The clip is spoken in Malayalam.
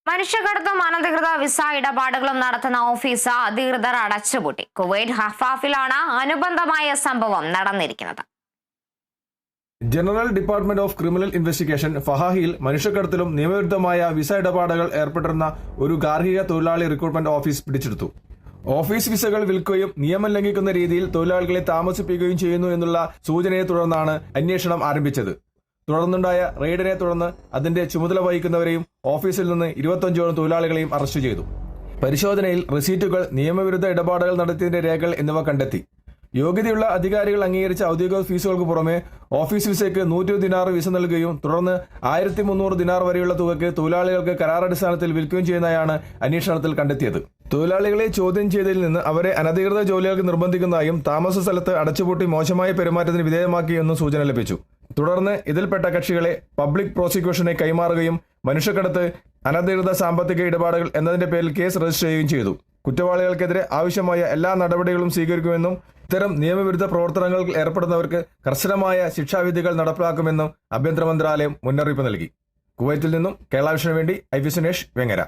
മനുഷ്യക്കടത്തും അനധികൃത വിസ ഇടപാടുകളും നടത്തുന്ന ഓഫീസ് അധികൃതർ അടച്ചുപൂട്ടി. കുവൈറ്റ് ഹഫാഫിലാണ് അനുബന്ധമായ സംഭവം നടന്നിരിക്കുന്നത്. General department of criminal investigation ഫഹാഹിയിൽ മനുഷ്യക്കടത്തിലും നിയമവിരുദ്ധമായ വിസ ഇടപാടുകൾ ഏർപ്പെട്ടിരുന്ന ഒരു ഗാർഹിക തൊഴിലാളി റിക്രൂട്ട്മെന്റ് ഓഫീസ് പിടിച്ചെടുത്തു. ഓഫീസ് വിസകൾ വിൽക്കുകയും നിയമം ലംഘിക്കുന്ന രീതിയിൽ തൊഴിലാളികളെ താമസിപ്പിക്കുകയും ചെയ്യുന്നു എന്നുള്ള സൂചനയെ തുടർന്നാണ് അന്വേഷണം ആരംഭിച്ചത്. തുടർന്നുണ്ടായ റെയ്ഡിനെ തുടർന്ന് അതിന്റെ ചുമതല വഹിക്കുന്നവരെയും ഓഫീസിൽ നിന്ന് 25ഓളം തൊഴിലാളികളെയും അറസ്റ്റ് ചെയ്തു. പരിശോധനയിൽ റെസീറ്റുകൾ, നിയമവിരുദ്ധ ഇടപാടുകൾ നടത്തിയതിന്റെ രേഖകൾ എന്നിവ കണ്ടെത്തി. യോഗ്യതയുള്ള അധികാരികൾ അംഗീകരിച്ച ഔദ്യോഗിക ഫീസുകൾക്ക് പുറമെ ഓഫീസ് വിസയ്ക്ക് 100 ദിനാർ വിസ നൽകുകയും തുടർന്ന് 1300 ദിനാർ വരെയുള്ള തുകയ്ക്ക് തൊഴിലാളികൾക്ക് കരാറടിസ്ഥാനത്തിൽ വിൽക്കുകയും ചെയ്യുന്നതായാണ് അന്വേഷണത്തിൽ കണ്ടെത്തിയത്. തൊഴിലാളികളെ ചോദ്യം ചെയ്തതിൽ നിന്ന് അവരെ അനധികൃത ജോലികൾക്ക് നിർബന്ധിക്കുന്നതായും താമസ സ്ഥലത്ത് അടച്ചുപൂട്ടി മോശമായ പെരുമാറ്റത്തിന് വിധേയമാക്കിയെന്നും സൂചന ലഭിച്ചു. തുടർന്ന് ഇതിൽപ്പെട്ട കക്ഷികളെ പബ്ലിക് പ്രോസിക്യൂഷനെ കൈമാറുകയും മനുഷ്യക്കടത്ത്, അനധികൃത സാമ്പത്തിക ഇടപാടുകൾ എന്നതിന്റെ പേരിൽ കേസ് രജിസ്റ്റർ ചെയ്യുകയും ചെയ്തു. കുറ്റവാളികൾക്കെതിരെ ആവശ്യമായ എല്ലാ നടപടികളും സ്വീകരിക്കുമെന്നും ഇത്തരം നിയമവിരുദ്ധ പ്രവർത്തനങ്ങളിൽ ഏർപ്പെടുന്നവർക്ക് കർശനമായ ശിക്ഷാവിധികൾ നടപ്പിലാക്കുമെന്നും ആഭ്യന്തര മന്ത്രാലയം മുന്നറിയിപ്പ് നൽകി. കുവൈറ്റിൽ നിന്നും കേരള വിഷന് വേണ്ടി ഐ. വി. സുനേഷ്, വെങ്ങര.